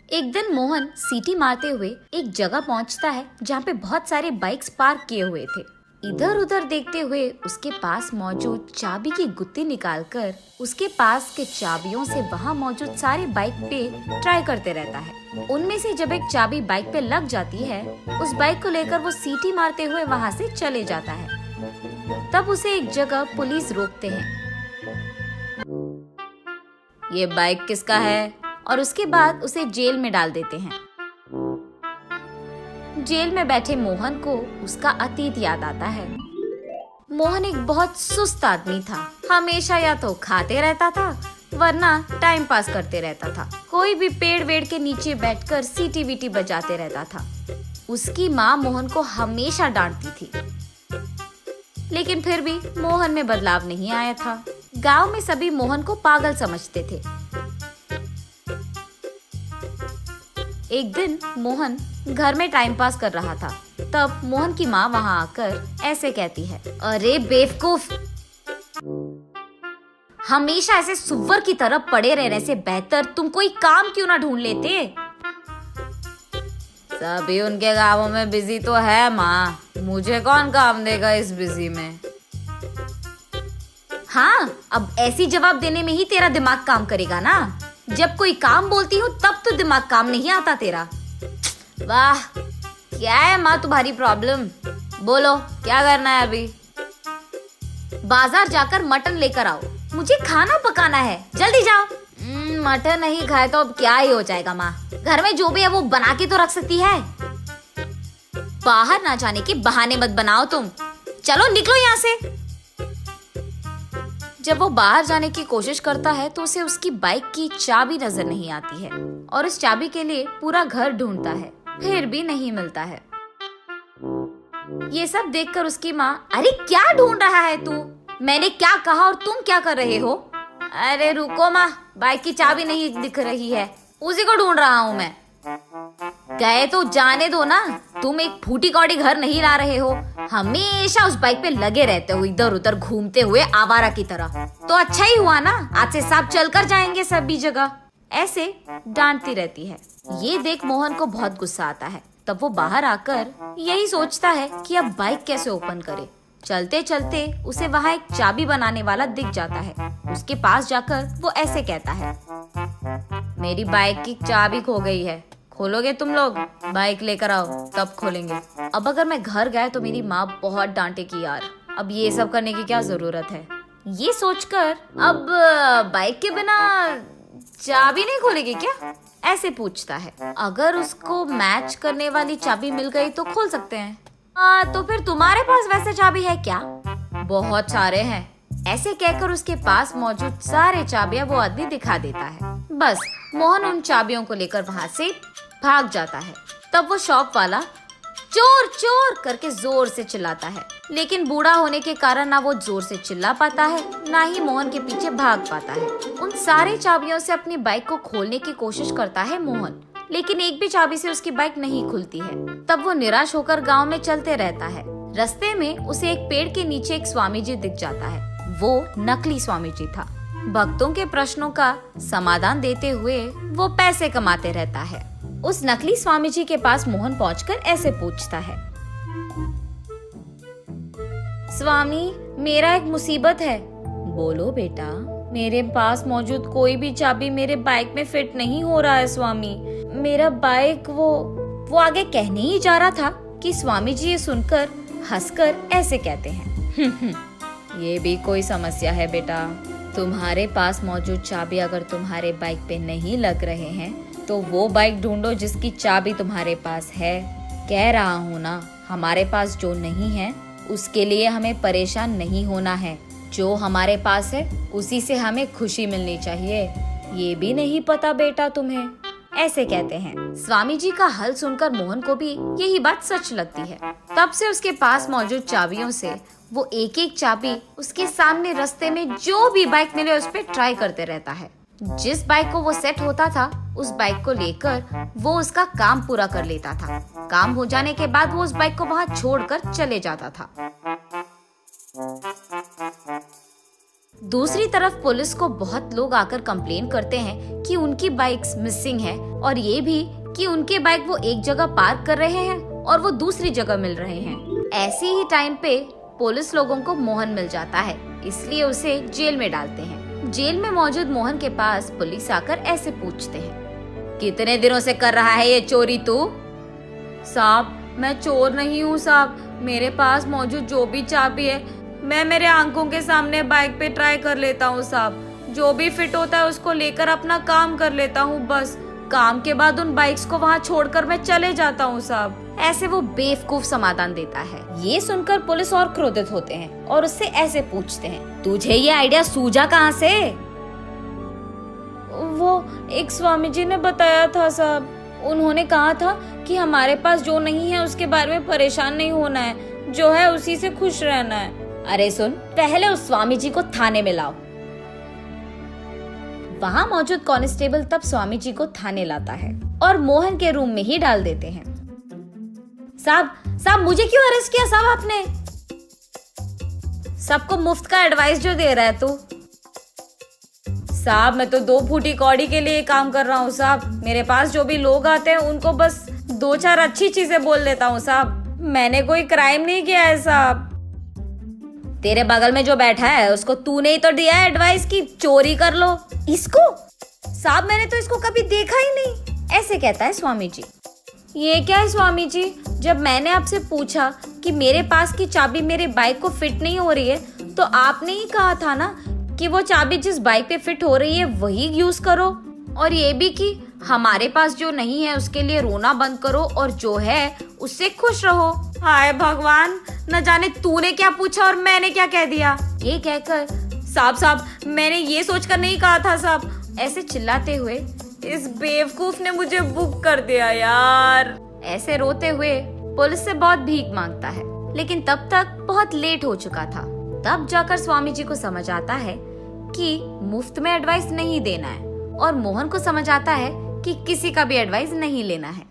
एक दिन मोहन सीटी मारते हुए एक जगह पहुंचता है जहाँ पे बहुत सारे बाइक्स पार्क किए हुए थे। इधर उधर देखते हुए उसके पास मौजूद चाबी की गुत्ती निकालकर उसके पास के चाबियों से वहाँ मौजूद सारे बाइक पे ट्राई करते रहता है। उनमें से जब एक चाबी बाइक पे लग जाती है, उस बाइक को लेकर वो सीटी मारते हुए वहाँ से चले जाता है। तब उसे एक जगह पुलिस रोकते हैं। ये बाइक किसका है? और उसके बाद उसे जेल में डाल देते हैं। जेल में बैठे मोहन को उसका अतीत याद आता है। मोहन एक बहुत सुस्त आदमी था। हमेशा या तो खाते रहता था वरना टाइम पास करते रहता था। कोई भी पेड़ वेड़ के नीचे बैठकर सीटी वीटी बजाते रहता था। उसकी माँ मोहन को हमेशा डांटती थी, लेकिन फिर भी मोहन में बदलाव नहीं आया था। गांव में सभी मोहन को पागल समझते थे। एक दिन मोहन घर में टाइम पास कर रहा था। तब मोहन की माँ वहाँ आकर ऐसे कहती है, अरे बेवकूफ, हमेशा ऐसे सुअर की तरह पड़े रहने से बेहतर तुम कोई काम क्यों ना ढूंढ लेते। सभी उनके गाँवों में बिजी तो है माँ, मुझे कौन काम देगा इस बिजी में। हाँ, अब ऐसी जवाब देने में ही तेरा दिमाग काम करेगा ना। जब कोई काम बोलती हूँ तब तो दिमाग काम नहीं आता तेरा। वाह, क्या है माँ तुम्हारी प्रॉब्लम? बोलो क्या करना है अभी? बाजार जाकर मटन लेकर आओ, मुझे खाना पकाना है, जल्दी जाओ। मटन नहीं खाए तो अब क्या ही हो जाएगा माँ, घर में जो भी है वो बना के तो रख सकती है। बाहर ना जाने के बहाने मत बनाओ तुम, चलो निकलो यहाँ से। जब वो बाहर जाने की कोशिश करता है तो उसे उसकी बाइक की चाबी नजर नहीं आती है और उस चाबी के लिए पूरा घर ढूंढता है, फिर भी नहीं मिलता है। ये सब देखकर उसकी माँ, अरे क्या ढूंढ रहा है तू? मैंने क्या कहा और तुम क्या कर रहे हो? अरे रुको माँ, बाइक की चाबी नहीं दिख रही है, उसी को ढूंढ रहा हूँ मैं। गए तो जाने दो ना, तुम एक फूटी कौड़ी घर नहीं ला रहे हो, हमेशा उस बाइक पे लगे रहते हो इधर उधर घूमते हुए आवारा की तरह। तो अच्छा ही हुआ ना, आज से सब चलकर जाएंगे सभी जगह। ऐसे डांटती रहती है। ये देख मोहन को बहुत गुस्सा आता है। तब वो बाहर आकर यही सोचता है कि अब बाइक कैसे ओपन करे। चलते चलते उसे वहाँ एक चाबी बनाने वाला दिख जाता है। उसके पास जाकर वो ऐसे कहता है, मेरी बाइक की चाबी खो गई है, खोलोगे तुम लोग? बाइक लेकर आओ तब खोलेंगे। अब अगर मैं घर गया तो मेरी माँ बहुत डांटेगी यार, अब ये सब करने की क्या जरूरत है। ये सोचकर अब बाइक के बिना चाबी नहीं खोलेगी क्या, ऐसे पूछता है। अगर उसको मैच करने वाली चाबी मिल गई तो खोल सकते हैं। तो फिर तुम्हारे पास वैसे चाबी है क्या? बहुत सारे हैं। ऐसे कहकर उसके पास मौजूद सारे चाबियां वो आदमी दिखा देता है। बस मोहन उन चाबियों को लेकर वहाँ से भाग जाता है। तब वो शॉप वाला चोर चोर करके जोर से चिल्लाता है, लेकिन बूढ़ा होने के कारण ना वो जोर से चिल्ला पाता है, ना ही मोहन के पीछे भाग पाता है। उन सारे चाबियों से अपनी बाइक को खोलने की कोशिश करता है मोहन, लेकिन एक भी चाबी से उसकी बाइक नहीं खुलती है। तब वो निराश होकर गांव में चलते रहता है। रास्ते में उसे एक पेड़ के नीचे एक स्वामी जी दिख जाता है। वो नकली स्वामी जी था। भक्तों के प्रश्नों का समाधान देते हुए वो पैसे कमाते रहता है। उस नकली स्वामी जी के पास मोहन पहुंचकर ऐसे पूछता है, स्वामी मेरा एक मुसीबत है। बोलो बेटा। मेरे पास मौजूद कोई भी चाबी मेरे बाइक में फिट नहीं हो रहा है स्वामी। मेरा बाइक वो आगे कहने ही जा रहा था कि स्वामी जी ये सुनकर हंसकर ऐसे कहते हैं, ये भी कोई समस्या है बेटा। तुम्हारे पास मौजूद चाबी अगर तुम्हारे बाइक पे नहीं लग रहे हैं तो वो बाइक ढूंढो जिसकी चाबी तुम्हारे पास है। कह रहा हूँ ना, हमारे पास जो नहीं है उसके लिए हमें परेशान नहीं होना है। जो हमारे पास है उसी से हमें खुशी मिलनी चाहिए। ये भी नहीं पता बेटा तुम्हें, ऐसे कहते हैं। स्वामी जी का हल सुनकर मोहन को भी यही बात सच लगती है। तब से उसके पास मौजूद चाबियों से वो एक एक चाबी उसके सामने रास्ते में जो भी बाइक मिले उस पर ट्राई करते रहता है। जिस बाइक को वो सेट होता था उस बाइक को लेकर वो उसका काम पूरा कर लेता था। काम हो जाने के बाद वो उस बाइक को वहाँ छोड़कर चले जाता था। दूसरी तरफ पुलिस को बहुत लोग आकर कंप्लेन करते हैं कि उनकी बाइक्स मिसिंग है और ये भी कि उनके बाइक वो एक जगह पार्क कर रहे हैं और वो दूसरी जगह मिल रहे हैं। ऐसे ही टाइम पे पुलिस लोगों को मोहन मिल जाता है, इसलिए उसे जेल में डालते हैं। जेल में मौजूद मोहन के पास पुलिस आकर ऐसे पूछते हैं, कितने दिनों से कर रहा है ये चोरी तू? साहब मैं चोर नहीं हूँ साहब, मेरे पास मौजूद जो भी चाबी है मैं मेरे आंखों के सामने बाइक पे ट्राई कर लेता हूँ साहब, जो भी फिट होता है उसको लेकर अपना काम कर लेता हूँ, बस काम के बाद उन बाइक्स को वहाँ छोड़कर मैं चले जाता हूँ साहब। ऐसे वो बेवकूफ समाधान देता है। ये सुनकर पुलिस और क्रोधित होते हैं और उससे ऐसे पूछते हैं, तुझे ये आइडिया सूझा कहाँ से? वो एक स्वामी जी ने बताया था साहब, उन्होंने कहा था कि हमारे पास जो नहीं है उसके बारे में परेशान नहीं होना है, जो है उसी से खुश रहना है। अरे सुन, पहले उस स्वामी जी को थाने में लाओ। वहाँ मौजूद कांस्टेबल तब स्वामी जी को थाने लाता है और मोहन के रूम में ही डाल देते हैं। साहब मुझे क्यों अरेस्ट किया साहब आपने? सबको मुफ्त का एडवाइस जो दे रहा है तू? साहब मैं तो 2 फूटी कौड़ी के लिए काम कर रहा हूँ साहब, मेरे पास जो भी लोग आते हैं उनको बस 2-4 अच्छी चीजें बोल देता हूँ साहब, मैंने कोई क्राइम नहीं किया है साहब। तेरे बगल में जो बैठा है उसको तूने ही तो दिया है एडवाइस की चोरी कर लो। इसको? साहब मैंने तो इसको कभी देखा ही नहीं, ऐसे कहता है स्वामी जी। ये क्या है स्वामी जी, जब मैंने आपसे पूछा कि मेरे पास की चाबी मेरे बाइक को फिट नहीं हो रही है तो आपने ही कहा था ना कि वो चाबी जिस बाइक पे फिट हो रही है वही यूज करो, और ये भी कि हमारे पास जो नहीं है उसके लिए रोना बंद करो और जो है उससे खुश रहो। हाय भगवान, न जाने तूने क्या पूछा और मैंने क्या कह दिया। ये कहकर साहब मैंने ये सोचकर नहीं कहा था साहब, ऐसे चिल्लाते हुए इस बेवकूफ ने मुझे बुक कर दिया यार। ऐसे रोते हुए पुलिस से बहुत भीख मांगता है, लेकिन तब तक बहुत लेट हो चुका था। तब जाकर स्वामी जी को समझ आता है कि मुफ्त में एडवाइस नहीं देना है और मोहन को समझ आता है कि किसी का भी एडवाइस नहीं लेना है।